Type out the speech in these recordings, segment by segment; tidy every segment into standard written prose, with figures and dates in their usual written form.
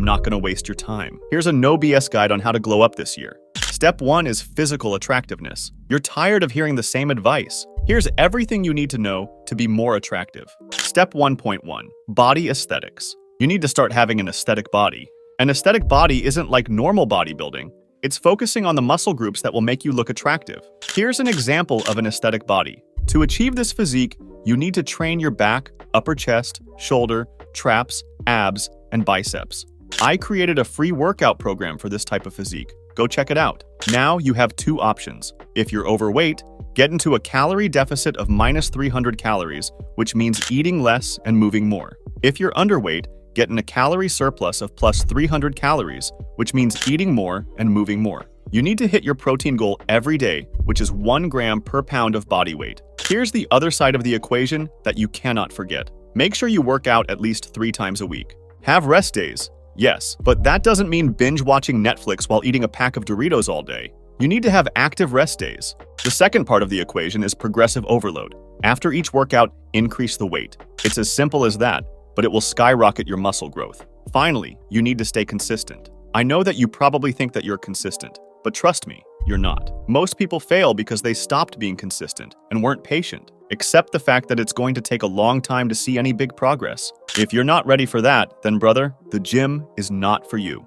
I'm not going to waste your time. Here's a no BS guide on how to glow up this year. Step 1 is physical attractiveness. You're tired of hearing the same advice. Here's everything you need to know to be more attractive. Step 1.1, body aesthetics. You need to start having an aesthetic body. An aesthetic body isn't like normal bodybuilding. It's focusing on the muscle groups that will make you look attractive. Here's an example of an aesthetic body. To achieve this physique, you need to train your back, upper chest, shoulder, traps, abs, and biceps. I created a free workout program for this type of physique. Go check it out. Now you have two options. If you're overweight, get into a calorie deficit of minus 300 calories, which means eating less and moving more. If you're underweight, get in a calorie surplus of plus 300 calories, which means eating more and moving more. You need to hit your protein goal every day, which is 1 gram per pound of body weight. Here's the other side of the equation that you cannot forget. Make sure you work out at least 3 times a week. Have rest days. Yes, but that doesn't mean binge watching Netflix while eating a pack of Doritos all day. You need to have active rest days. The second part of the equation is progressive overload. After each workout, increase the weight. It's as simple as that, but it will skyrocket your muscle growth. Finally, you need to stay consistent. I know that you probably think that you're consistent, but trust me, you're not. Most people fail because they stopped being consistent and weren't patient. Accept the fact that it's going to take a long time to see any big progress. If you're not ready for that, then brother, the gym is not for you.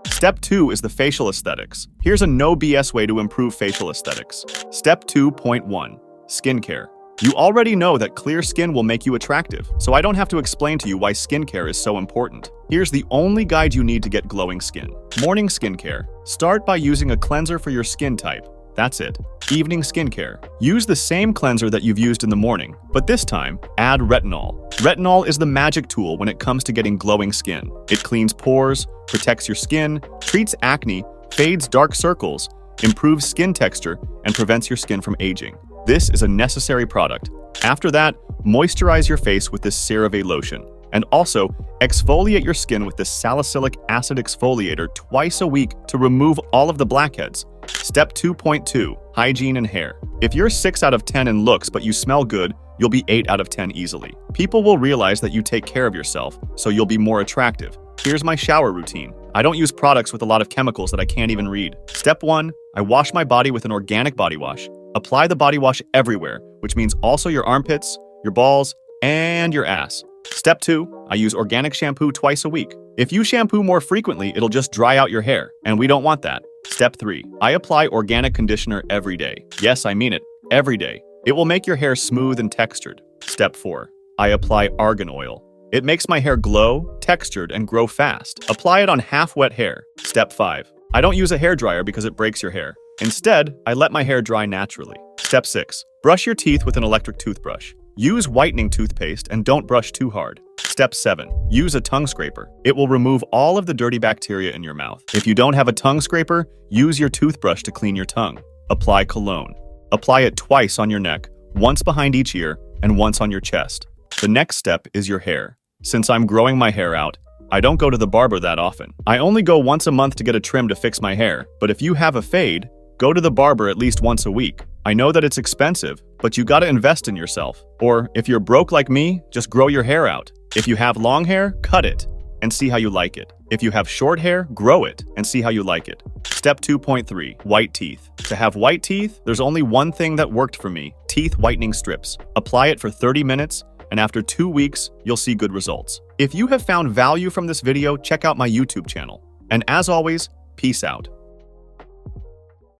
Step 2 is the facial aesthetics. Here's a no BS way to improve facial aesthetics. Step 2.1, skincare. You already know that clear skin will make you attractive, so I don't have to explain to you why skincare is so important. Here's the only guide you need to get glowing skin. Morning skincare. Start by using a cleanser for your skin type. That's it. Evening skincare. Use the same cleanser that you've used in the morning, but this time, add retinol. Retinol is the magic tool when it comes to getting glowing skin. It cleans pores, protects your skin, treats acne, fades dark circles, improves skin texture, and prevents your skin from aging. This is a necessary product. After that, moisturize your face with this CeraVe lotion. And also, exfoliate your skin with this salicylic acid exfoliator twice a week to remove all of the blackheads. Step 2.2, hygiene and hair. If you're 6 out of 10 in looks but you smell good, you'll be 8 out of 10 easily. People will realize that you take care of yourself, so you'll be more attractive. Here's my shower routine. I don't use products with a lot of chemicals that I can't even read. Step 1, I wash my body with an organic body wash. Apply the body wash everywhere, which means also your armpits, your balls, and your ass. Step 2, I use organic shampoo twice a week. If you shampoo more frequently, it'll just dry out your hair, and we don't want that. Step 3, I apply organic conditioner every day. Yes, I mean it, every day. It will make your hair smooth and textured. Step 4, I apply argan oil. It makes my hair glow, textured, and grow fast. Apply it on half-wet hair. Step 5, I don't use a hairdryer because it breaks your hair. Instead, I let my hair dry naturally. Step 6, brush your teeth with an electric toothbrush. Use whitening toothpaste and don't brush too hard. Step 7, use a tongue scraper. It will remove all of the dirty bacteria in your mouth. If you don't have a tongue scraper, use your toothbrush to clean your tongue. Apply cologne. Apply it twice on your neck, once behind each ear, and once on your chest. The next step is your hair. Since I'm growing my hair out, I don't go to the barber that often. I only go once a month to get a trim to fix my hair, but if you have a fade, go to the barber at least once a week. I know that it's expensive, but you gotta invest in yourself. Or if you're broke like me, just grow your hair out. If you have long hair, cut it and see how you like it. If you have short hair, grow it and see how you like it. Step 2.3, white teeth. To have white teeth, there's only one thing that worked for me, teeth whitening strips. Apply it for 30 minutes, and after 2 weeks, you'll see good results. If you have found value from this video, check out my YouTube channel. And as always, peace out.